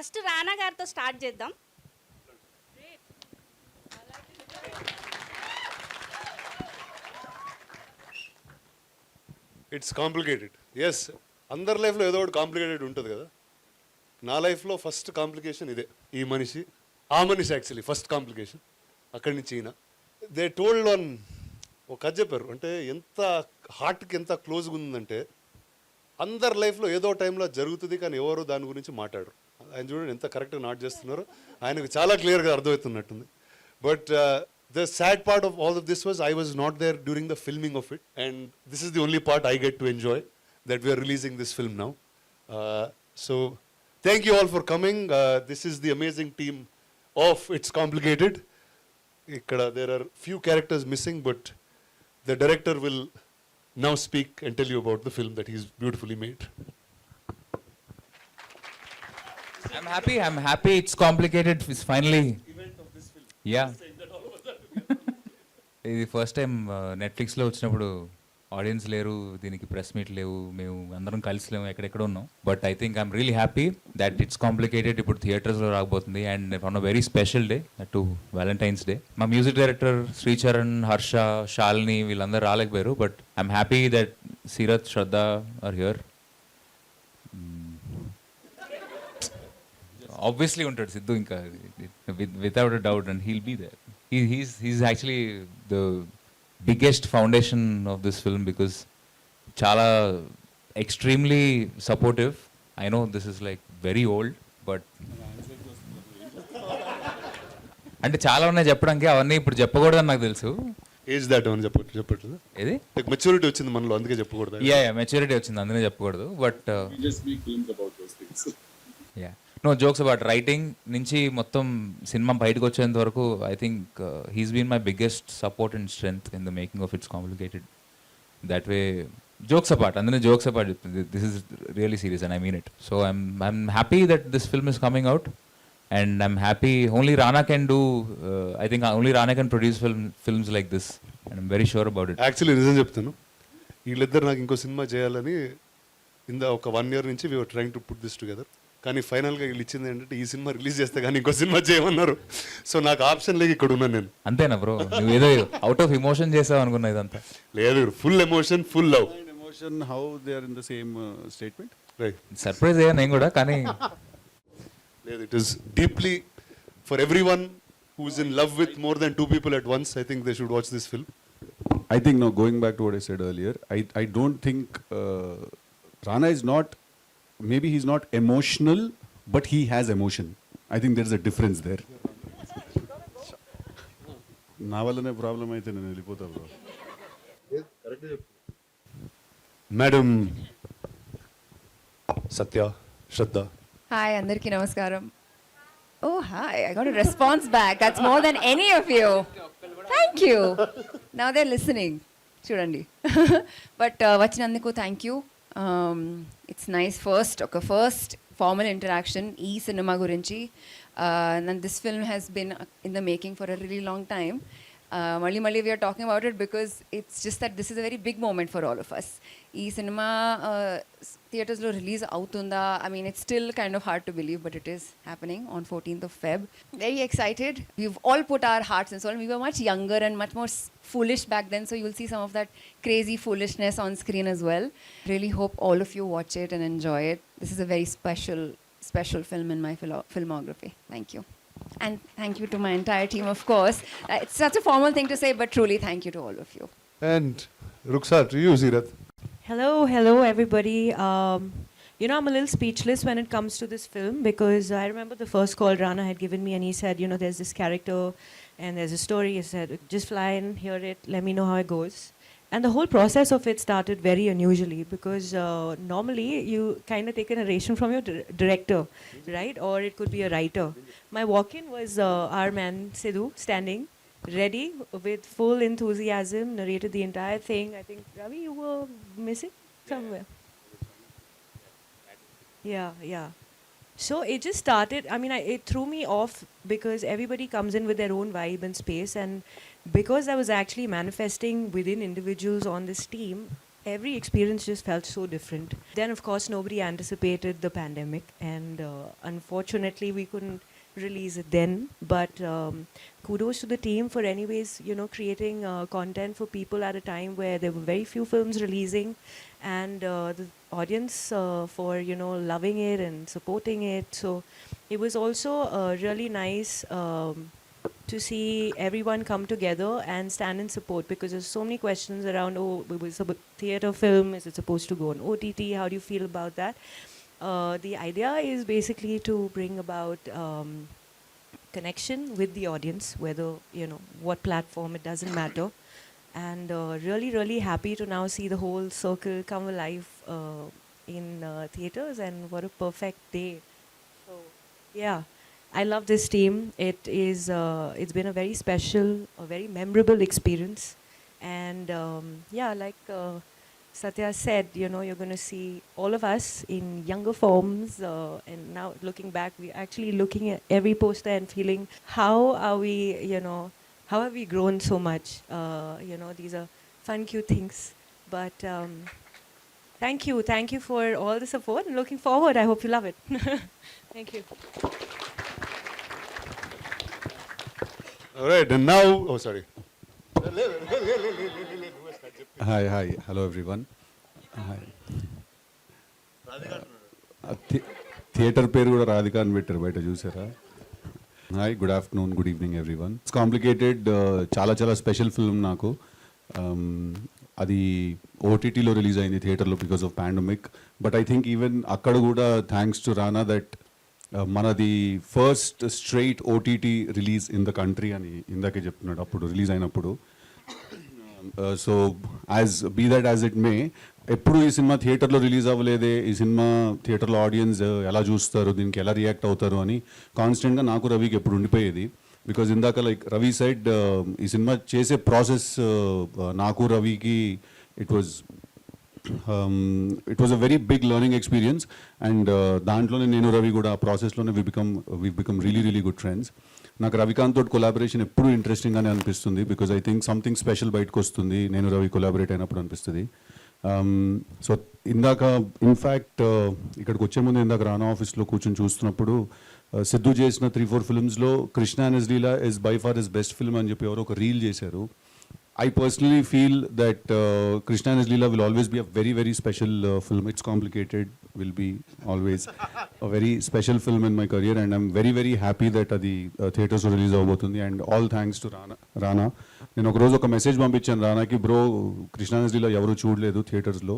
First రానా గారితో start చేద్దాం. It's complicated. Yes, అందరి లైఫ్లో ఏదో ఒకటి కాంప్లికేటెడ్ ఉంటుంది కదా. నా లైఫ్లో ఫస్ట్ కాంప్లికేషన్ ఇదే. ఈ మనిషి, ఆ మనిషి యాక్చువల్లీ ఫస్ట్ కాంప్లికేషన్. అక్కడి నుంచి ఈయన దే టోల్డ్ ఆన్ ఒక కథ చెప్పారు. అంటే ఎంత హార్ట్కి ఎంత క్లోజ్గా ఉందంటే అందరి లైఫ్లో ఏదో టైంలో జరుగుతుంది, కానీ ఎవరు దాని గురించి మాట్లాడరు. ఆయన చూడండి ఎంత కరెక్ట్గా నాట్ చేస్తున్నారో. ఆయనకు చాలా క్లియర్గా అర్థమవుతున్నట్టుంది. But the sad part of all of this was I was not there during the filming of it, and this is the only part I get to enjoy, that we are releasing this film now. So thank you all for coming. This is the amazing team of It's Complicated. Ikkada there are few characters missing, but the director will now speak and tell you about the film that he's beautifully made. I'm happy It's Complicated is finally Event of this film. yeah. ఇది first time నెట్ఫ్లిక్స్లో వచ్చినప్పుడు audience లేరు, దీనికి press meet లేవు, మేము అందరం కలిసి లేము, ఎక్కడెక్కడ ఉన్నాం. But I think I'm really happy that it's complicated ఇప్పుడు థియేటర్స్లో రాకపోతుంది. And on a very special day to Valentine's day. మా మ్యూజిక్ డైరెక్టర్ శ్రీచరణ్, హర్ష, శాలిని వీళ్ళందరూ రాలేకపోయారు. But I'm happy that Seerat, Shraddha are here. Obviously ఉంటాడు సిద్ధు, ఇంకా without a doubt, and he'll be there. He's actually the biggest foundation of this film because chala extremely supportive. I know this is like very old, but అంటే చాలా ఉన్నాయి చెప్పడానికి, అవన్నీ ఇప్పుడు చెప్పకూడదని నాకు తెలుసు. ఏజ్ దాట్ అని చెప్పట్లేదు. ఏది మెచ్యూరిటీ వచ్చింది మనలో, అందుకే చెప్పకూడదు. యా మెచ్యూరిటీ వచ్చింది, అందుకే చెప్పకూడదు. But yeah no jokes about writing నుంచి మొత్తం సినిమా బయటకు వచ్చేంత వరకు I think he's been my biggest support and strength in the making of it's complicated. That way jokes apart, అందుకే జోక్స్ అపార్ట్ చెప్తుంది, this is really serious and I mean it. So I'm happy that this film is coming out, and I'm happy only Rana can do, I think only Rana can produce films like this, and I'm very sure about it. Actually నిజం చెప్తాను, వీళ్ళిద్దరు నాకు ఇంకో cinema చేయాలని ఒక 1 year నుంచి we're trying to put this together. కానీ ఫైనల్గా వీళ్ళు ఇచ్చింది ఏంటంటే ఈ సినిమా రిలీజ్ చేస్తే కానీ ఇంకో సినిమా చేయమన్నారు. సో నాకు ఆప్షన్ లేక ఇక్కడ ఉన్నాను నేను. అంతేనా బ్రో, నువ్వు ఏదో అవుట్ ఆఫ్ ఎమోషన్ చేసావు అనుకున్నా ఇదంతా? లేదు, full emotion, full love. Emotion, how they are in the same statement? Right, surprise అయ్యా నేను కూడా, కానీ లేదు, it is deeply for every one who is in love with more than 2 people at once. I think they should watch this film. I think now going back to what I said earlier, I don't think Rana is not, maybe he's not emotional, but he has emotion. I think there's a difference there. నా వల్లనే problem అయితే నేను వెళ్ళిపోతా bro. Madam సత్య, శ్రద్ధ. Hi, అందరికీ నమస్కారం. Oh, hi. I got a response back. That's more than any of you. Thank you. Now they're listening. Chudandi. But vachinanduku thank you. It's nice first formal interaction ee cinema gurinchi. And this film has been in the making for a really long time. Malli we are talking about it because it's just that this is a very big moment for all of us. Ee cinema theaters lo release avutunda. I mean, it's still kind of hard to believe, but it is happening on 14th of Feb. Very excited. We've all put our hearts and soul. We were much younger and much more foolish back then, so you'll see some of that crazy foolishness on screen as well. Really hope all of you watch it and enjoy it. This is a very special film in my filmography. Thank you. And thank you to my entire team, of course. It's such a formal thing to say, but truly thank you to all of you. And Rukhsar, to you, Seerat. Hello, everybody. I'm a little speechless when it comes to this film because I remember the first call Rana had given me and he said, there's this character and there's a story. He said, just fly and hear it, let me know how it goes. And the whole process of it started very unusually because normally you kind of take a narration from your director, right? Or it could be a writer. My walk-in was our man Siddhu standing ready with full enthusiasm, narrated the entire thing. I think, Ravi, you were missing somewhere. Yeah. So it just started, it threw me off because everybody comes in with their own vibe and space, and because I was actually manifesting within individuals on this team, every experience just felt so different. Then, of course, nobody anticipated the pandemic, and unfortunately, we couldn't release it then. But kudos to the team for, anyways, creating content for people at a time where there were very few films releasing, and the audience for loving it and supporting it. So it was also really nice. To see everyone come together and stand in support, because there's so many questions around, oh, it was a theatre film, is it supposed to go on OTT, how do you feel about that? The idea is basically to bring about connection with the audience, whether, what platform, it doesn't matter. And really, really happy to now see the whole circle come alive in theatres, and what a perfect day. So, yeah. I love this team. It's been a very special, a very memorable experience. And yeah, like Satya said, you're going to see all of us in younger forms. And now looking back, we're actually looking at every poster and feeling, how are we, how have we grown so much? These are fun, cute things. But thank you for all the support, and looking forward. I hope you love it. Thank you. All right, and now, oh, sorry. Hi, hello everyone. Hi. Theatre పేరు కూడా రాధిక అని పెట్టారు, బయట చూసారా? Hi, good afternoon, good evening everyone. It's complicated, చాలా చాలా special film నాకు. అది ఓటీటీలో రిలీజ్ అయింది, థియేటర్లో, because of pandemic. But I think even అక్కడ కూడా థ్యాంక్స్ టు రానా దట్ మనది first straight OTT release in the country అని ఇందాకే చెప్తున్నాడు అప్పుడు రిలీజ్ అయినప్పుడు. So be that as it may, ఎప్పుడు ఈ సినిమా థియేటర్లో రిలీజ్ అవ్వలేదే, ఈ సినిమా థియేటర్లో ఆడియన్స్ ఎలా చూస్తారు, దీనికి ఎలా రియాక్ట్ అవుతారు అని కాన్స్టెంట్గా నాకు రవికి ఎప్పుడు ఉండిపోయేది. బికాజ్ ఇందాక లైక్ రవి సైడ్, ఈ సినిమా చేసే ప్రాసెస్ నాకు రవికి it was a very big learning experience. And దాంట్లోనే నేను రవి కూడా ఆ ప్రాసెస్లోనే we become really really good friends. నాకు రవికాంత్ తోటి కొలాబరేషన్ ఎప్పుడు ఇంట్రెస్టింగ్గానే అనిపిస్తుంది, because I think something special బయటకు వస్తుంది నేను రవి కొలాబరేట్ అయినప్పుడు అనిపిస్తుంది. సో ఇందాక ఇన్ఫ్యాక్ట్ ఇక్కడికి వచ్చే ముందు ఇందాక రానా ఆఫీస్లో కూర్చొని చూస్తున్నప్పుడు సిద్ధు చేసిన 3-4 ఫిల్మ్స్లో Krishna and his Leela is by far his best film అని చెప్పి ఎవరో ఒక రీల్ చేశారు. I personally feel that Krishna and His Leela will always be a very, very special film. It's complicated, will be always a very special film in my career, and I'm very, very happy that the theatres will release avabotundi, and all thanks to Rana. నేను ఒక రోజు ఒక message పంపించాను రానాకి, bro Krishna and his Leela ఎవరు చూడలేదు థియేటర్స్లో,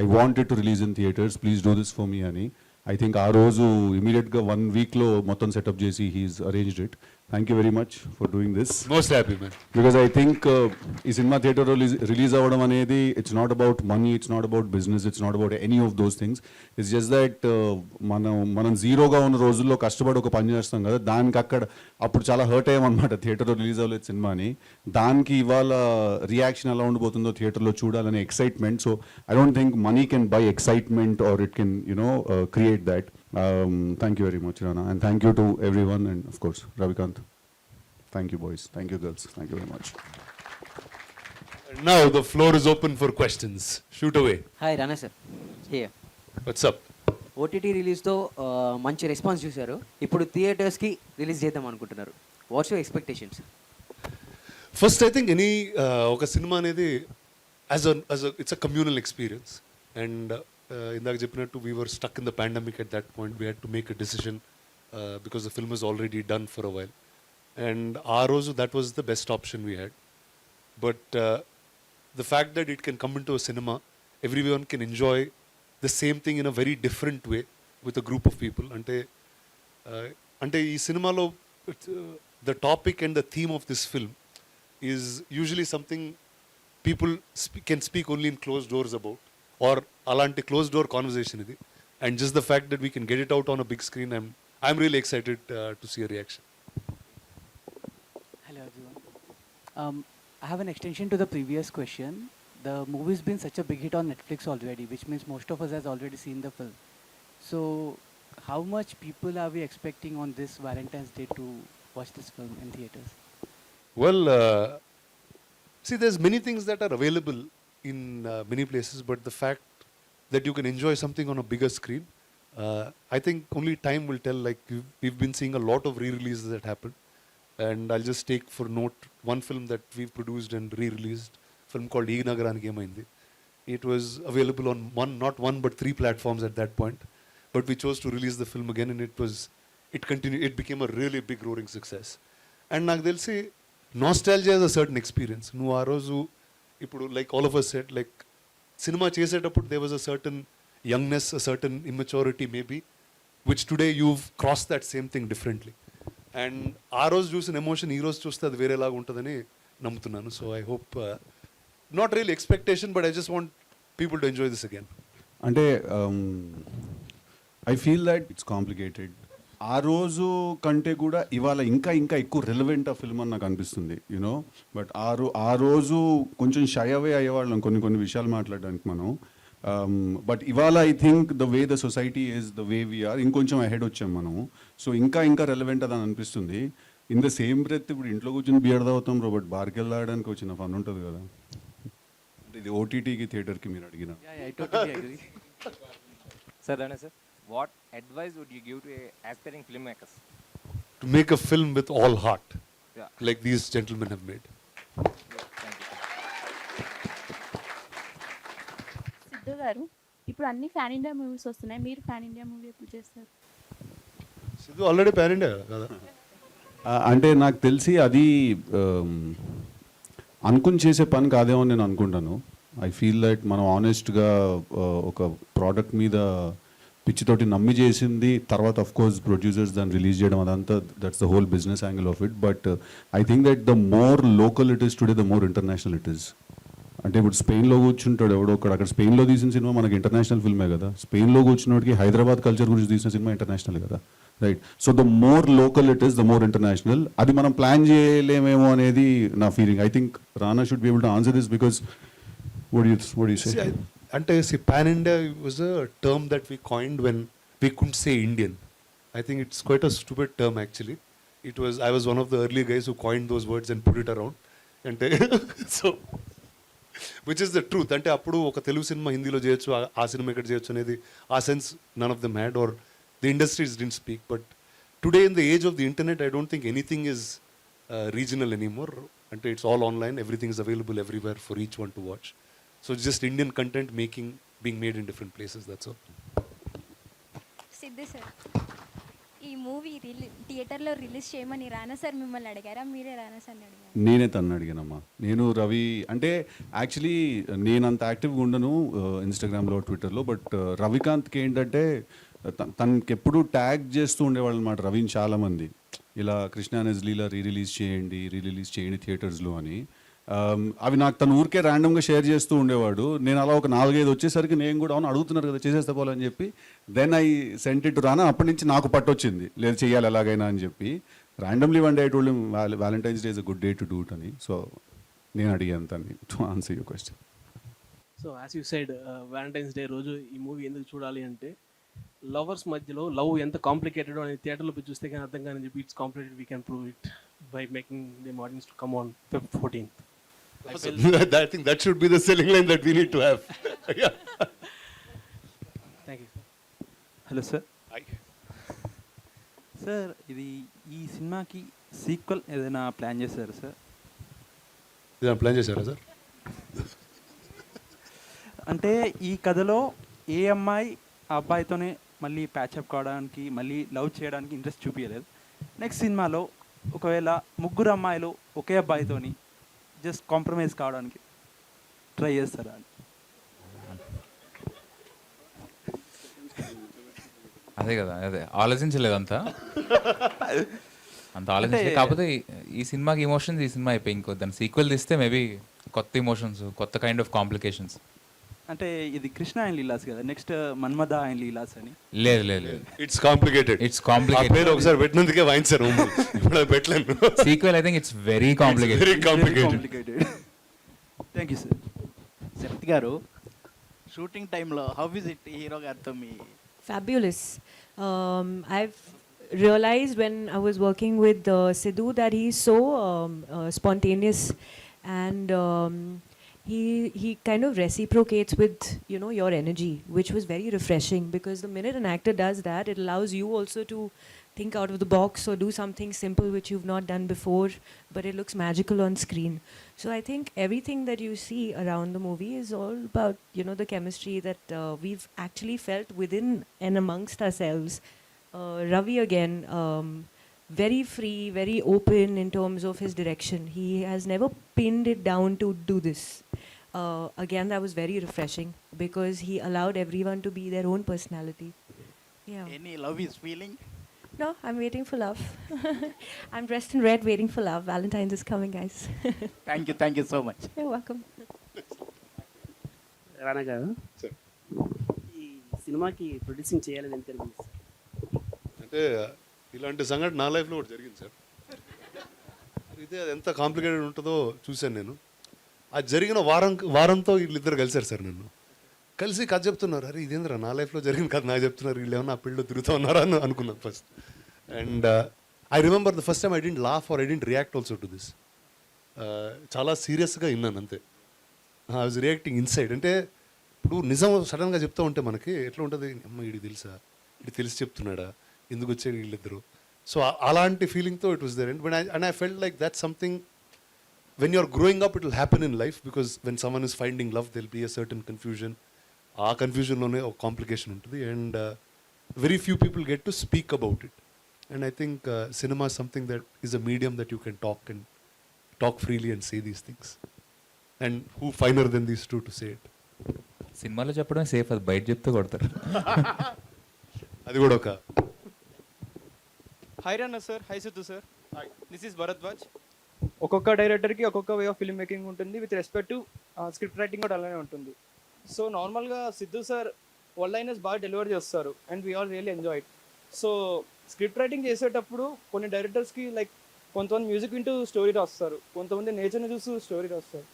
I wanted to release in theatres, please do this for me అని. ఐ థింక్ ఆ రోజు ఇమీడియట్గా 1 వీక్లో మొత్తం సెటప్ చేసి he's arranged it. Thank you very much for doing this. Most happy man. Because I think ఈ సినిమా థియేటర్ రిలీజ్ అవ్వడం అనేది it's not about money, it's not about business, it's not about any of those things. It's just that మనం జీరోగా ఉన్న రోజుల్లో కష్టపడి ఒక పని చేస్తాం కదా, దానికి అప్పుడు చాలా హర్ట్ అయ్యామన్నమాట థియేటర్లో రిలీజ్ అవ్వలేదు సినిమాని. దానికి ఇవాళ రియాక్షన్ ఎలా ఉండిపోతుందో థియేటర్లో చూడాలనే excitement. So I don't think money can buy excitement or it can create that. Thank you very much, Rana, and thank you to everyone, and of course Ravikant. Thank you boys, thank you girls, thank you very much. And now the floor is open for questions. Shoot away. Hi Rana sir, here. What's up? OTT రిలీజ్తో మంచి response చూశారు, ఇప్పుడు థియేటర్స్కి release చేద్దాం అనుకుంటున్నారు. What's your expectations? First I think any ఒక cinema అనేది as it's a communal experience. And ఇందాక చెప్పినట్టు we were stuck in the pandemic at that point. We had to make a decision because the film is already done for a while. And ఆ రోజు that was the best option we had. But the fact that it can come in to a cinema, every one can enjoy the same thing in a very different way with a group of people. అంటే ఈ సినిమాలో the topic and the theme of this film is usually something people can speak only in close doors about, or అలాంటి close door conversation ఇది. And just the fact that we can get it out on a big screen, I'm really excited to see a reaction. Hello everyone. I have an extension to the previous question. The movie's been such a big hit on Netflix already, which means most of us has already seen the film. So how much people are we expecting on this Valentine's Day to watch this film in theaters? Well, see, there's many things that are available in many places, but the fact that you can enjoy something on a bigger screen, I think only time will tell. Like we've been seeing a lot of re-releases that happen, and I'll just take for note one film that we've produced and re-released, film called Ee Nagaraniki Emaindi. It was available on not one but 3 platforms at that point, but we chose to release the film again, and it became a really big roaring success. And నాకు తెలిసి nostalgia is a certain experience. నువ్వు ఆ రోజు ఇప్పుడు like all of us said, like cinema చేసేటప్పుడు there was a certain youngness, a certain immaturity maybe, which today you've crossed that same thing differently. And ఆ రోజు చూసిన ఎమోషన్ ఈ రోజు చూస్తే అది వేరేలాగా ఉంటుందని నమ్ముతున్నాను. So I hope not real expectation, but I just want people to enjoy this again. అంటే I feel that it's complicated. ఆ రోజు కంటే కూడా ఇవాళ ఇంకా ఇంకా ఎక్కువ రిలవెంట్ ఆ ఫిల్మ్ అని నాకు అనిపిస్తుంది, యూనో. బట్ ఆ రోజు కొంచెం షై అవే అయ్యేవాళ్ళం కొన్ని విషయాలు మాట్లాడడానికి మనం. బట్ ఇవాళ I think the way the society is the way we're, ఇంకొంచెం అహెడ్ వచ్చాం మనము. సో ఇంకా రెలవెంట్ అని అనిపిస్తుంది. ఇన్ ద సేమ్ బ్రెత్ ఇప్పుడు ఇంట్లో కూర్చొని బియర్ తాగుతాం బట్ బార్కి వెళ్ళడానికి వచ్చిన ఫన్ ఉంటుంది కదా. ఇది ఓటీటీకి థియేటర్కి మీరు అడిగిన. Yeah, I totally agree. Sir, Rana sir, what advice would you give to aspiring filmmakers? To make a film with all heart, Yeah. like these gentlemen have made. Thank you. Siddhu గారు, ఇప్పుడు అన్ని fan India movies వస్తున్నాయి, మీరు fan India movie ఎప్పుడు చేస్తారు? Siddhu already pan India కదా. అంటే నాకు తెలిసి అది అనుకుని చేసే పని కాదేమో అని నేను అనుకుంటాను. ఐ ఫీల్ దట్ మనం ఆనెస్ట్గా ఒక ప్రోడక్ట్ మీద పిచ్చితోటి నమ్మి చేసింది, తర్వాత ఆఫ్ కోర్స్ ప్రొడ్యూసర్స్ దాన్ని రిలీజ్ చేయడం, అదంతా that's the whole business angle of it. But I think that the more local it is today the more international it is. అంటే ఇప్పుడు స్పెయిన్లో కూర్చుంటాడు ఎవడో ఒకడు, అక్కడ స్పెయిన్లో తీసిన సినిమా మనకి ఇంటర్నేషనల్ ఫిల్మే కదా. స్పెయిన్లో కూర్చున్నోడికి హైదరాబాద్ కల్చర్ గురించి తీసిన సినిమా ఇంటర్నేషనల్ కదా, right? So the more local it is the more international. అది మనం ప్లాన్ చేయలేమేమో అనేది నా feeling. I think Rana should be able to answer this because what do you say? అంటే pan India was a term that we coined when we couldn't say Indian. I think it's quite a stupid term actually. I was one of the early guys who coined those words and put it around. అంటే so which is the truth. అంటే అప్పుడు ఒక Telugu cinema హిందీలో చేయొచ్చు, ఆ cinema ఇక్కడ చేయొచ్చు అనేది ఆ sense none of them had, or the industries didn't speak. But today in the age of the internet, I don't think anything is regional anymore. అంటే it's all online, everything is available everywhere for each one to watch. So it's just Indian content being made in different places, that's all. Siddhu sir, ఈ movie థియేటర్లో release చేయమని రానా sir మిమ్మల్ని అడిగారా, మీరే రానా సార్ని అడిగారా? నేనే తను అడిగానమ్మా. నేను రవి అంటే యాక్చువల్లీ నేను అంత యాక్టివ్గా ఉండను ఇన్స్టాగ్రామ్లో ట్విట్టర్లో. బట్ రవికాంత్కి ఏంటంటే తనకి ఎప్పుడు ట్యాగ్ చేస్తూ ఉండేవాళ్ళు అనమాట రవిని చాలామంది, ఇలా కృష్ణ అనేజ్ లీలా రీరిలీజ్ చేయండి థియేటర్స్లో అని. అవి నాకు తను ఊరికే ర్యాండమ్గా షేర్ చేస్తూ ఉండేవాడు. నేను అలా ఒక 4-5 వచ్చేసరికి నేను కూడా అవును అడుగుతున్నారు కదా చేసేస్తే పోలని చెప్పి then I sent it to Rana. అప్పటి నుంచి నాకు పట్టొచ్చింది, లేదు చేయాలి ఎలాగైనా అని చెప్పి. Randomly one day I told him Valentine's Day is a good day to do it అని. సో నేను అడిగాను తన్ని to answer your question. So as you said Valentine's Day రోజు ఈ మూవీ ఎందుకు చూడాలి అంటే, లవర్స్ మధ్యలో లవ్ ఎంత కాంప్లికేటెడ్ అనేది థియేటర్లో పోయి చూస్తే కానీ అర్థం కానీ చెప్పి it's complicated, we can prove it by making them audience to come on Feb 14th. I think that should be the selling line that we need to have. Yeah. Thank you. Hello sir. Hi. Sir, ఇది ఈ సినిమాకి sequel ఏదైనా plan చేశారు sir? ఇదేనా plan చేశారా sir? అంటే ఈ కథలో ఏ అమ్మాయి ఆ అబ్బాయితోనే మళ్ళీ ప్యాచప్ కావడానికి, మళ్ళీ లవ్ చేయడానికి ఇంట్రెస్ట్ చూపించలేదు. నెక్స్ట్ సినిమాలో ఒకవేళ 3 అమ్మాయిలు ఒకే అబ్బాయితోని జస్ట్ కాంప్రమైజ్ కావడానికి ట్రై చేస్తారా అని. అదే కదా, అదే ఆలోచించలేదు అంత ఆలోచించలేదు. కాకపోతే ఈ సినిమాకి ఎమోషన్స్ ఈ సినిమా అయిపోయి ఇంకో దాని సీక్వెల్ తీస్తే మేబీ కొత్త ఎమోషన్స్, కొత్త కైండ్ ఆఫ్ కాంప్లికేషన్స్. అంటే ఇది కృష్ణ ఆయన లీలాస్ కదా, నెక్స్ట్ మన్మథ ఆయన లీలాస్ అని. లేదు, ఇట్స్ కాంప్లికేటెడ్. పేరు ఒకసారి పెట్టినందుకే వాయించారు, ఇప్పుడు అది పెట్టలేను. Sequel I think it's very complicated. Thank you sir. Sharath garu, shooting టైంలో హౌ ఇస్ ఇట్ హీరో గారితో మీ? Fabulous. I've realized when I was working with Siddhu that he's so spontaneous and he kind of reciprocates with, you know, your energy, which was very refreshing, because the minute an actor does that, it allows you also to think out of the box or do something simple which you've not done before, but it looks magical on screen. So I think everything that you see around the movie is all about, you know, the chemistry that we've actually felt within and amongst ourselves. Ravi again, very free, very open in terms of his direction. He has never pinned it down to do this. Again, that was very refreshing because he allowed everyone to be their own personality. Yeah. Any love is feeling? No, I'm waiting for love. I'm dressed in red, waiting for love. Valentine's is coming, guys. Thank you so much. You're welcome. రానా గారు, sir ఈ సినిమాకి producing చేయాలని ఎంత అనిపించింది sir? అంటే ఇలాంటి సంఘటన నా లైఫ్లో కూడా జరిగింది సార్. ఇదే అది ఎంత కాంప్లికేటెడ్ ఉంటుందో చూశాను నేను. అది జరిగిన వారంతో వీళ్ళిద్దరు కలిశారు సార్. నన్ను కలిసి కథ చెప్తున్నారు. అరే ఇదేంద్రా నా లైఫ్లో జరిగిన కథ నాకు చెప్తున్నారు, వీళ్ళు ఏమన్నా ఆ పిల్లలు తిరుగుతూ ఉన్నారా అని అనుకున్నాను first. And I remember the first time I didn't laugh or I didn't react also to this. చాలా సీరియస్గా విన్నాను అంతే. I was reacting inside. అంటే ఇప్పుడు నిజం సడన్గా చెప్తూ ఉంటే మనకి ఎట్లా ఉంటుంది, అమ్మ వీడి తెలుసా, వీడి తెలిసి చెప్తున్నాడా, ఎందుకు వచ్చాడు వీళ్ళిద్దరు. సో అలాంటి ఫీలింగ్తో it was there. And I felt like that something when you're growing up it will happen in life, because when someone is finding love there'll be a certain confusion. ఆ కన్ఫ్యూజన్లోనే ఒక కాంప్లికేషన్ ఉంటుంది. And very few people get to speak about it. And I think cinema something that is a medium that you can talk freely and say these things. And who finer than these two to say it. సినిమాలో చెప్పడం safe, అది బయట చెప్తే కొడతారు. అది కూడా ఒక hi Rana sir, hi Siddhu sir, this is Bharadwaj. ఒక్కొక్క డైరెక్టర్కి ఒక్కొక్క వే ఆఫ్ ఫిల్మ్ మేకింగ్ ఉంటుంది, with respect to script writing కూడా అలానే ఉంటుంది. సో నార్మల్గా సిద్ధు సార్ వన్ లైనర్స్ బాగా డెలివర్ చేస్తారు and we all really enjoyed. So script writing చేసేటప్పుడు కొన్ని డైరెక్టర్స్కి లైక్ కొంతమంది మ్యూజిక్ వింటూ స్టోరీ రాస్తారు, కొంతమంది నేచర్ని చూస్తూ స్టోరీ రాస్తారు.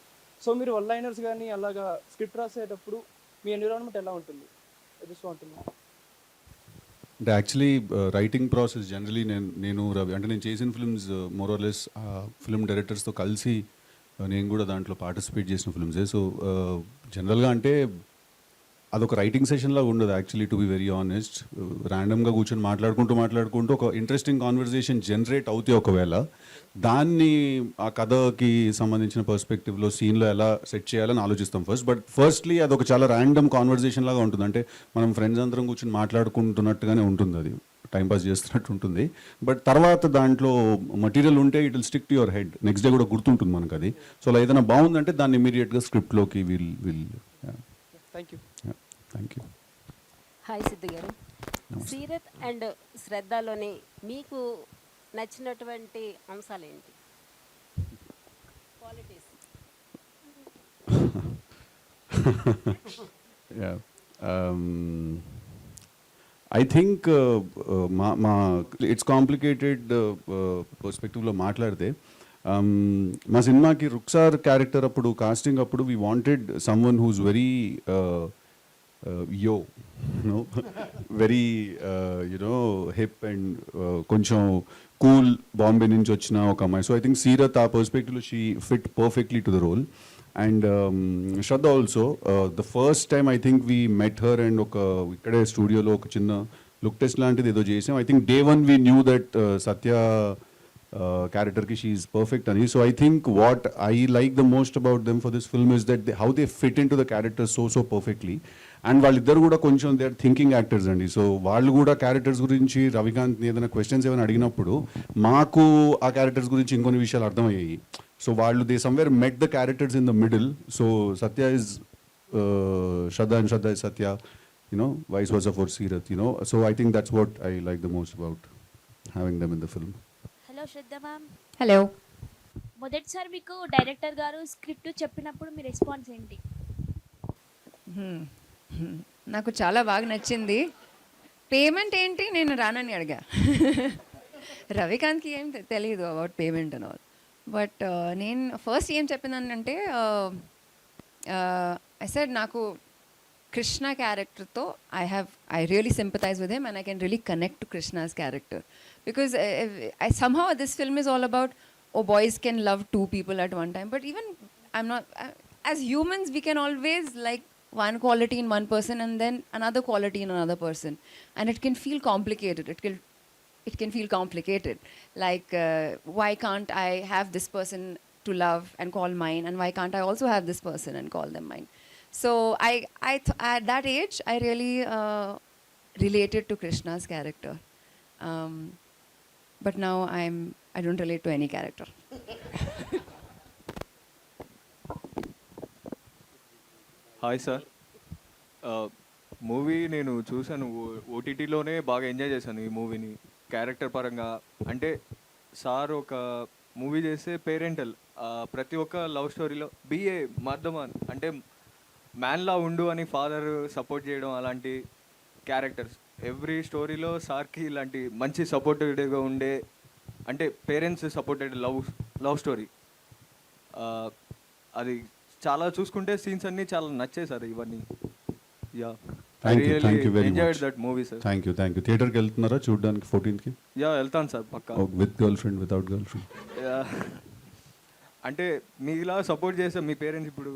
సో మీరు వన్ లైనర్స్ కానీ అలాగా స్క్రిప్ట్ రాసేటప్పుడు మీ ఎన్విరాన్మెంట్ ఎలా ఉంటుంది? Just want to know. అంటే యాక్చువల్లీ రైటింగ్ ప్రాసెస్ జనరలీ నేను రవి అంటే నేను చేసిన ఫిల్మ్స్ మోరలెస్ ఫిల్మ్ డైరెక్టర్స్తో కలిసి నేను కూడా దాంట్లో పార్టిసిపేట్ చేసిన ఫిల్మ్సే. సో జనరల్గా అంటే అదొక రైటింగ్ సెషన్లా ఉండదు actually, to be very honest. ర్యాండమ్గా కూర్చొని మాట్లాడుకుంటూ ఒక ఇంట్రెస్టింగ్ కాన్వర్జేషన్ జనరేట్ అవుతాయి. ఒకవేళ దాన్ని ఆ కథకి సంబంధించిన పర్స్పెక్టివ్లో సీన్లో ఎలా సెట్ చేయాలని ఆలోచిస్తాం ఫస్ట్. బట్ ఫస్ట్లీ అదొక చాలా ర్యాండమ్ కాన్వర్జేషన్ లాగా ఉంటుంది. అంటే మనం ఫ్రెండ్స్ అందరం కూర్చొని మాట్లాడుకుంటున్నట్టుగానే ఉంటుంది, అది టైంపాస్ చేస్తున్నట్టు ఉంటుంది. బట్ తర్వాత దాంట్లో మటీరియల్ ఉంటే it will stick to your head, next day కూడా గుర్తుంటుంది మనకు అది. సో అలా ఏదైనా బాగుందంటే దాన్ని ఇమీడియట్గా స్క్రిప్ట్లోకి will thank you. Thank you. Hi Siddhu garu, Seerat and శ్రద్ధలోని మీకు నచ్చినటువంటి అంశాలు ఏంటి? క్వాలిటీస్. ఐ థింక్ మా ఇట్స్ కాంప్లికేటెడ్ పర్స్పెక్టివ్లో మాట్లాడితే మా సినిమాకి రుక్సార్ క్యారెక్టర్ అప్పుడు కాస్టింగ్ అప్పుడు we wanted someone who's very very you know hip and కొంచెం కూల్, బాంబే నుంచి వచ్చిన ఒక అమ్మాయి. సో ఐ థింక్ సీరత్ ఆ పర్స్పెక్టివ్లో she fit perfectly to the role. And Shraddha also, the first time I think we met her and ikkade studio lo oka chinna look test లాంటిది ఏదో చేసాం. I think day one we knew that Satya character ki she is perfect ani. So I think what I like the most about them for this film is that how they fit into the character so perfectly. And వాళ్ళిద్దరు కూడా కొంచెం they are thinking actors అండి. So వాళ్ళు కూడా characters గురించి రవికాంత్ ఏదైనా questions ఏమైనా అడిగినప్పుడు మాకు ఆ క్యారెక్టర్స్ గురించి ఇంకొన్ని విషయాలు అర్థమయ్యాయి. సో వాళ్ళు they somewhere met the characters in the middle. So Satya is Shraddha and Shraddha is Satya, vice versa for Seerat, So I think that's what I like the most about having them in the film. Hello Shraddha ma'am. Hello. మొదటిసారి మీకు director గారు script చెప్పినప్పుడు మీ response ఏంటి? నాకు చాలా బాగా నచ్చింది. Payment ఏంటి నేను రానని అడిగా. రవికాంత్కి ఏం తెలియదు about payment and all. But నేను ఫస్ట్ ఏం చెప్పినానంటే ఐ సెడ్ నాకు Krishna క్యారెక్టర్తో I really sympathize with him and I can really connect to Krishna's character. Because somehow this film is all about, boys can love two people at one time. But even as humans, we can always like one quality in one person and then another quality in another person, and it can feel complicated. It can feel complicated. Like, why can't I have this person to love and call mine, and why can't I also have this person and call them mine? So at that age, I really related to Krishna's character. But now I don't relate to any character. Hi sir, movie నేను చూశాను, ఓటీటీలోనే బాగా enjoy చేశాను ఈ మూవీని character పరంగా. అంటే sir ఒక movie చేస్తే పేరెంటల్, ప్రతి ఒక్క లవ్ స్టోరీలో బిఏ మర్దమాన్ అంటే మ్యాన్లా ఉండు అని ఫాదర్ సపోర్ట్ చేయడం, అలాంటి క్యారెక్టర్స్ ఎవ్రీ స్టోరీలో సార్కి ఇలాంటి మంచి సపోర్టివ్గా ఉండే, అంటే పేరెంట్స్ సపోర్టెడ్ లవ్ స్టోరీ. అది చాలా చూసుకుంటే సీన్స్ అన్నీ చాలా నచ్చాయి సార్ ఇవన్నీ. Yeah, thank you very enjoyed much. That movie sir. Thank you. థియేటర్కి వెళ్తున్నారా చూడడానికి 14th? యా, వెళ్తాను సార్ పక్కా. With girlfriend, without girlfriend? అంటే మీలా సపోర్ట్ చేసే మీ పేరెంట్స్ ఇప్పుడు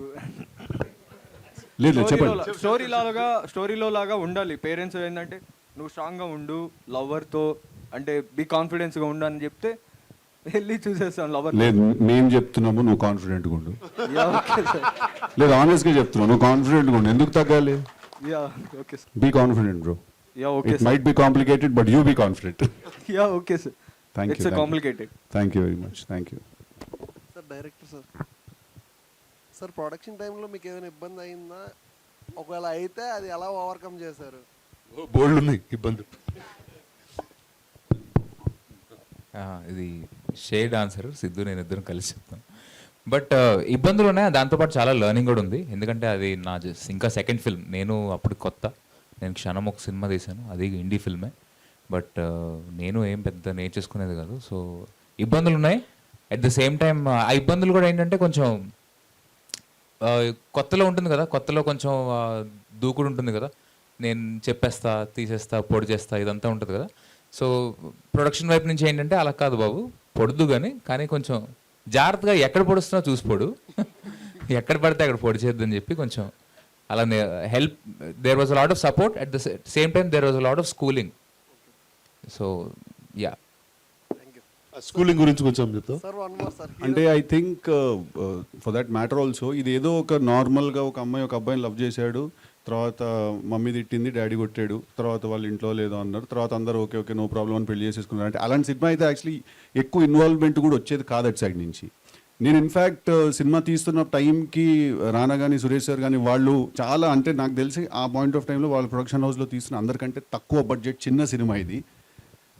లేదు చెప్పండి. స్టోరీలో లాగా ఉండాలి పేరెంట్స్. ఏంటంటే నువ్వు స్ట్రాంగ్గా ఉండు, లవర్తో అంటే బీ కాన్ఫిడెన్స్గా ఉండు అని చెప్తే వెళ్ళి చూసేస్తాను లవర్. లేదు, మేము చెప్తున్నాము, నువ్వు కాన్ఫిడెంట్గా ఉండు. లేదు, ఆనెస్ట్గా చెప్తున్నావు, నువ్వు కాన్ఫిడెంట్గా ఉండు. ఎందుకు తగ్గాలి? Be confident bro. It might be complicated but you be confident. Yeah, okay sir. Thank you. Complicated. Thank you very much. Thank you sir. Director sir, sir production టైంలో మీకు ఏమైనా ఇబ్బంది అయిందా? ఒకవేళ అయితే అది ఎలా ఓవర్కమ్ చేశారు? బోల్డ్ ఉన్నాయి ఇబ్బంది. ఇది షేడ్ ఆన్సర్. సిద్ధు నేను ఇద్దరం కలిసి చెప్తాను. బట్ ఇబ్బందులు ఉన్నాయి, దాంతోపాటు చాలా లెర్నింగ్ కూడా ఉంది. ఎందుకంటే అది నా ఇంకా సెకండ్ ఫిల్మ్. నేను అప్పుడు కొత్త, నేను క్షణం ఒక సినిమా తీశాను, అది ఇండీ ఫిల్మే. బట్ నేను ఏం పెద్ద నేర్చేసుకునేది కాదు. సో ఇబ్బందులు ఉన్నాయి. అట్ ద సేమ్ టైం ఆ ఇబ్బందులు కూడా ఏంటంటే కొంచెం కొత్తలో ఉంటుంది కదా, కొత్తలో కొంచెం దూకుడు ఉంటుంది కదా, నేను చెప్పేస్తా, తీసేస్తా, పొడి చేస్తా, ఇదంతా ఉంటుంది కదా. సో ప్రొడక్షన్ వైపు నుంచి ఏంటంటే అలా కాదు బాబు, పొడుదు కానీ కొంచెం జాగ్రత్తగా ఎక్కడ పొడుస్తున్నా చూసి పొడు, ఎక్కడ పడితే అక్కడ పొడి చేద్దని చెప్పి కొంచెం అలా help. There was a lot of support. At the same time there was a lot of schooling. So yeah, schooling గురించి కొంచెం చెప్తా. అంటే I think for that matter also, ఇది ఏదో ఒక నార్మల్గా ఒక అమ్మాయి ఒక అబ్బాయిని లవ్ చేశాడు, తర్వాత మమ్మీ తిట్టింది, డాడీ కొట్టాడు, తర్వాత వాళ్ళ ఇంట్లో లేదో అన్నారు, తర్వాత అందరూ ఓకే ఓకే నో ప్రాబ్లం అని పెళ్లి చేసేసుకున్నారు. అంటే అలాంటి సినిమా అయితే యాక్చువల్లీ ఎక్కువ ఇన్వాల్వ్మెంట్ కూడా వచ్చేది కాదు అటు సైడ్ నుంచి. నేను ఇన్ఫ్యాక్ట్ సినిమా తీస్తున్న టైంకి రానా కానీ సురేష్ సార్ కానీ వాళ్ళు చాలా, అంటే నాకు తెలిసి ఆ పాయింట్ ఆఫ్ టైంలో వాళ్ళ ప్రొడక్షన్ హౌస్లో తీస్తున్న అందరికంటే తక్కువ బడ్జెట్ చిన్న సినిమా ఇది.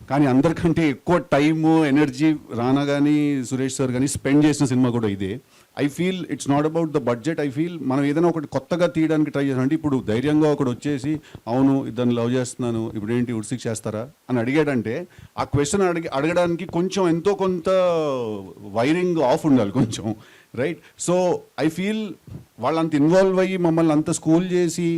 కానీ అందరికంటే ఎక్కువ టైము, ఎనర్జీ రానా కానీ సురేష్ సార్ కానీ స్పెండ్ చేసిన సినిమా కూడా ఇదే. I feel it's not about the budget. I feel మనం ఏదైనా ఒకటి కొత్తగా తీయడానికి ట్రై చేస్తాం. అంటే ఇప్పుడు ధైర్యంగా ఒకటి వచ్చేసి అవును ఇద్దరిని లవ్ చేస్తున్నాను, ఇప్పుడు ఏంటి ఉడ్సిక్ చేస్తారా అని అడిగాడంటే ఆ క్వశ్చన్ అడగడానికి కొంచెం ఎంతో కొంత వైరింగ్ ఆఫ్ ఉండాలి కొంచెం, రైట్? సో ఐ ఫీల్ వాళ్ళంత ఇన్వాల్వ్ అయ్యి మమ్మల్ని అంత స్కూల్ చేసి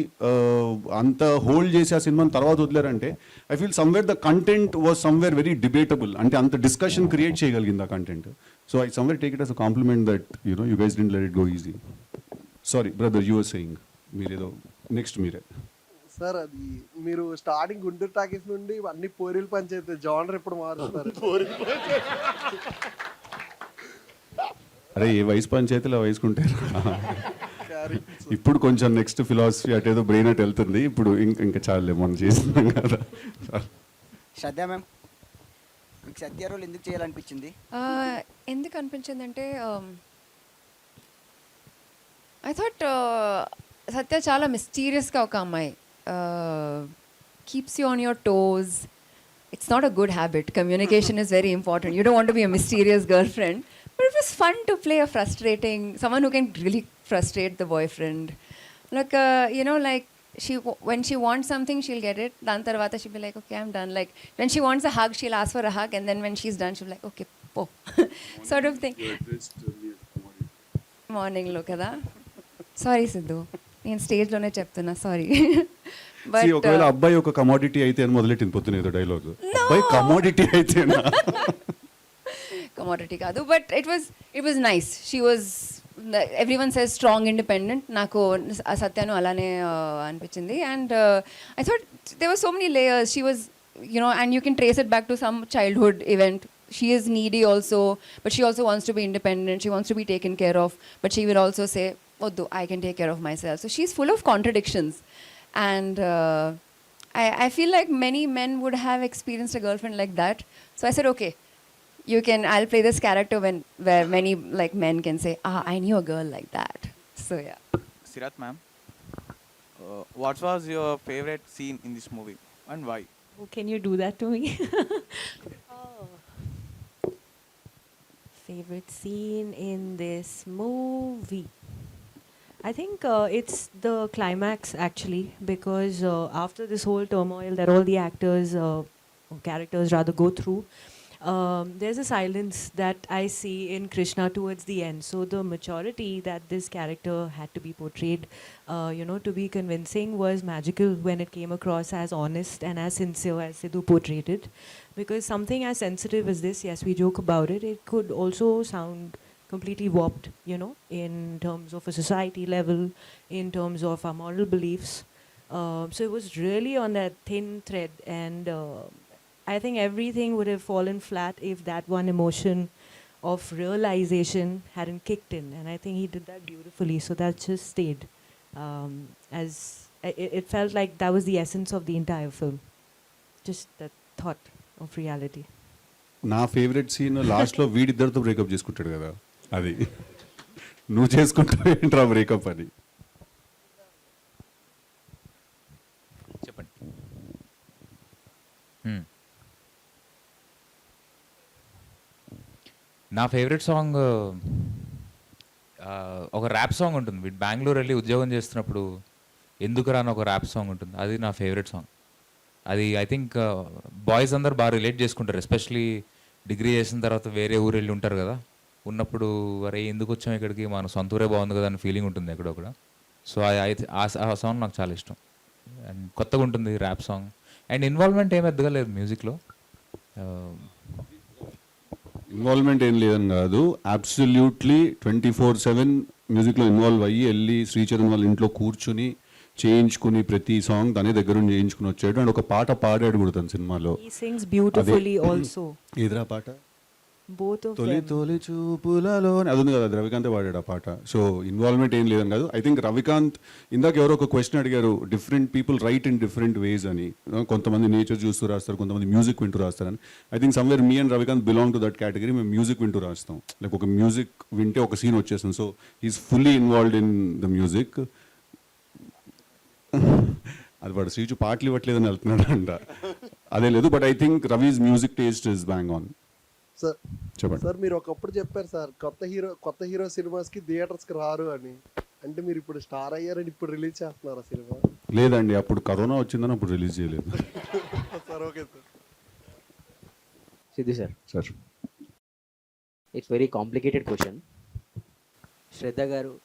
అంత హోల్డ్ చేసి ఆ సినిమాని తర్వాత వదిలేరంటే I feel somewhere the content was somewhere very debatable. అంటే అంత డిస్కషన్ క్రియేట్ చేయగలిగింది ఆ content. So I somewhere take it as a compliment that you guys didn't let it go easy. Sorry brother, you were saying మీరేదో next మీరే. Sir, అది మీరు starting Guntur talkies నుండి అన్ని పోరీలు పంచాయతీ జానర్ ఇప్పుడు మారుస్తారు. అరే ఏ వయసు పంచాయతీలో వయసుకుంటారు. ఇప్పుడు కొంచెం నెక్స్ట్ ఫిలాసఫీ అటేదో బ్రెయిన్ అట్ వెళ్తుంది. ఇప్పుడు ఇంకా చాలే మనం చేస్తున్నాం కదా. శ్రద్ధ మ్యామ్, మీకు సత్య రోల్ ఎందుకు చేయాలనిపించింది? ఎందుకు అనిపించింది అంటే ఐ థాట్ సత్య చాలా మిస్టీరియస్గా ఒక అమ్మాయి, keeps you on your toes. It's not a good habit. Communication is very important. You don't want to be a mysterious girl friend, but it was fun to play a frustrating someone who can really frustrate the boyfriend. Like like when she wants something, she'll get it. Dan tarvata she'll be like, okay, I'm done. Like when she wants a hug, she'll ask for a hug, and then when she's done, she'll be like, okay, po. Sort of thing. Morning lo kada. Sorry Siddhu, నేను stage లోనే చెప్తున్నా, sorry. But ఒకవేళ అబ్బాయి ఒక commodity అయితే అని మొదలెట్టింది పొద్దున ఏదో డైలాగ్. అబ్బాయి కమోడిటీ అయితేనా? కమోడిటీ కాదు, but it was nice. She was everyone says strong independent, నాకు సత్యను అలానే అనిపించింది. And I thought there were so many layers. She was, you know, and you can trace it back to some childhood event. She is needy also, but she also wants to be independent. She wants to be taken care of, but she will also say, "Oddu, I can take care of myself." So she's full of contradictions, and I feel like many men would have experienced a girlfriend like that. So I said, okay, I'll play this character where many like men can say, I knew a girl like that. So yeah. Sirat ma'am, what was your favorite scene in this movie and why? Oh, can you do that to me? Favorite scene in this movie? I think it's the climax actually, because after this whole turmoil that all the actors, or characters rather, go through, there's a silence that I see in Krishna towards the end. So the maturity that this character had to be portrayed, to be convincing, was magical when it came across as honest and as sincere as Siddhu portrayed it. Because something as sensitive as this, yes, we joke about it, it could also sound completely warped, in terms of a society level, in terms of our moral beliefs. So it was really on that thin thread, and I think everything would have fallen flat if that one emotion of realization hadn't kicked in, and I think he did that beautifully. So that just stayed, as it felt like that was the essence of the entire film, just that thought of reality. నా favourite scene లాస్ట్లో వీడిద్దరితో breakup చేసుకుంటాడు కదా, అది నువ్వు చేసుకుంటావు ఏంట్రా breakup అని. చెప్పండి. నా ఫేవరెట్ సాంగ్ ఒక ర్యాప్ సాంగ్ ఉంటుంది. వీడు బెంగళూరు వెళ్ళి ఉద్యోగం చేస్తున్నప్పుడు ఎందుకు రాని ఒక ర్యాప్ సాంగ్ ఉంటుంది, అది నా ఫేవరెట్ సాంగ్. అది ఐ థింక్ బాయ్స్ అందరు బాగా రిలేట్ చేసుకుంటారు, ఎస్పెషలీ డిగ్రీ చేసిన తర్వాత వేరే ఊరు వెళ్ళి ఉంటారు కదా, ఉన్నప్పుడు అరే ఎందుకు వచ్చాం ఇక్కడికి, మన సొంత ఊరే బాగుంది కదా అని ఫీలింగ్ ఉంటుంది ఎక్కడొక్కడ. సో ఆ సాంగ్ నాకు చాలా ఇష్టం, అండ్ కొత్తగా ఉంటుంది ర్యాప్ సాంగ్, అండ్ ఇన్వాల్వ్మెంట్ ఏం పెద్దగా లేదు మ్యూజిక్లో. ఇన్వాల్వ్మెంట్ ఏం లేదని కాదు, అబ్సల్యూట్లీ 24/7 మ్యూజిక్లో ఇన్వాల్వ్ అయ్యి వెళ్ళి శ్రీచరణ్ వాళ్ళ ఇంట్లో కూర్చుని చేయించుకుని ప్రతి సాంగ్ తనే దగ్గర నుంచి చేయించుకుని వచ్చాడు, అండ్ ఒక పాట పాడాడు కూడా తన సినిమాలో. He sings beautifully also. ఏదిరా పాట? Both of తొలి them. తొలి చూపులలో అది ఉంది కదా, రవికాంతే పాడాడు ఆ పాట. సో ఇన్వాల్వ్మెంట్ ఏం లేదని కాదు. ఐ థింక్ రవికాంత్, ఇందాక ఎవరో ఒక క్వశ్చన్ అడిగారు, different people write in different ways అని. కొంతమంది నేచర్ చూస్తూ రాస్తారు, కొంతమంది మ్యూజిక్ వింటూ రాస్తారని. I think somewhere me and Ravikanth belong to that category. మేము మ్యూజిక్ వింటూ రాస్తాం, లైక్ ఒక మ్యూజిక్ వింటే ఒక సీన్ వచ్చేస్తుంది. So he is fully involved in the music. అది వాడు శ్రీచు పాటలు ఇవ్వట్లేదని వెళ్తున్నాడు అంట, అదే లేదు. But I think Ravi's music taste is bang on. Sir చెప్పండి సార్, మీరు ఒకప్పుడు చెప్పారు సార్ కొత్త హీరో సినిమాస్కి థియేటర్స్కి రారు అని. అంటే మీరు ఇప్పుడు స్టార్ అయ్యారని ఇప్పుడు రిలీజ్ చేస్తున్నారా సినిమా? లేదండి, అప్పుడు కరోనా వచ్చిందని అప్పుడు రిలీజ్ చేయలేదు. Sir okay sir. Siddhu sir, sir it's very complicated question. Shraddha garu,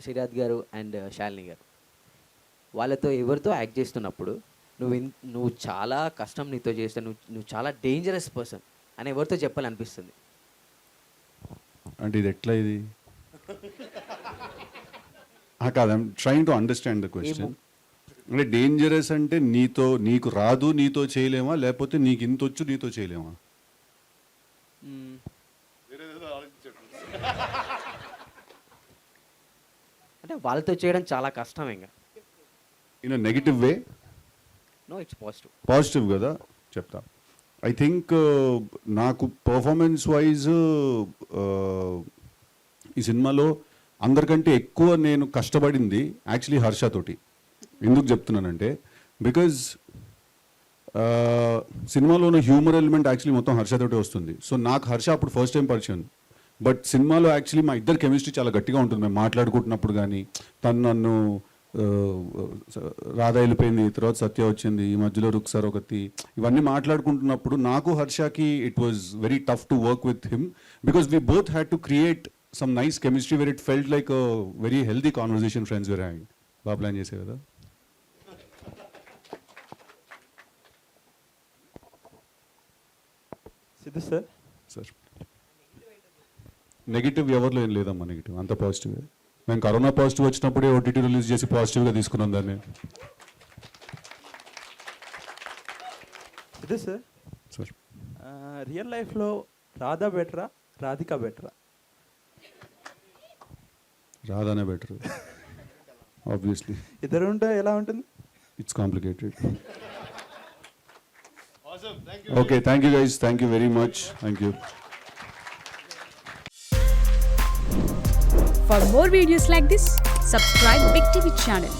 Seerat గారు అండ్ శాలిని గారు, వాళ్ళతో ఎవరితో యాక్ట్ చేస్తున్నప్పుడు నువ్వు చాలా కష్టం నీతో చేస్తే, నువ్వు చాలా డేంజరస్ పర్సన్ అని ఎవరితో చెప్పాలనిపిస్తుంది? అంటే ఇది ఎట్లా ఇది కాదు, I'm trying to understand the question. అంటే డేంజరస్ అంటే నీకు రాదు, నీతో చేయలేమా, లేకపోతే నీకు ఇంత వచ్చు నీతో చేయలేమా? అంటే వాళ్ళతో చేయడం చాలా కష్టం. ఇంకా in negative way? No, it's positive. Positive కదా, చెప్తా. ఐ థింక్ నాకు పర్ఫార్మెన్స్ వైజ్ ఈ సినిమాలో అందరికంటే ఎక్కువ నేను కష్టపడింది యాక్చువల్లీ హర్షతోటి. ఎందుకు చెప్తున్నానంటే, బికాజ్ సినిమాలో ఉన్న హ్యూమర్ ఎలిమెంట్ యాక్చువల్లీ మొత్తం హర్షతోటే వస్తుంది. సో నాకు హర్ష అప్పుడు ఫస్ట్ టైం పరిచయం, బట్ సినిమాలో యాక్చువల్లీ మా ఇద్దరు కెమిస్ట్రీ చాలా గట్టిగా ఉంటుంది. మేము మాట్లాడుకుంటున్నప్పుడు కానీ, తను నన్ను రాధ వెళ్ళిపోయింది, తర్వాత సత్య వచ్చింది, ఈ మధ్యలో రుక్సార్ ఒకటి, ఇవన్నీ మాట్లాడుకుంటున్నప్పుడు నాకు హర్షకి it was very tough to work with him, because we both had to create some nice chemistry where it felt like very healthy conversation friends where hang. బాగా ప్లాన్ చేసే కదా. సిద్ధు సార్, సార్ నెగిటివ్ ఎవరిలో ఏం లేదమ్మా, negative అంత positive. మేము corona positive వచ్చినప్పుడే OTT release చేసి పాజిటివ్గా తీసుకున్నాం దాన్ని. ఇది సార్ సార్ రియల్ లైఫ్లో రాధా బెటరా రాధిక బెటరా? రాధానే బెటర్ ఆబ్వియస్లీ. ఇద్దరు ఉంటే ఎలా ఉంటుంది? It's complicated. Okay, thank you guys, thank you very much, thank you. For more videos like this, subscribe Big TV channel.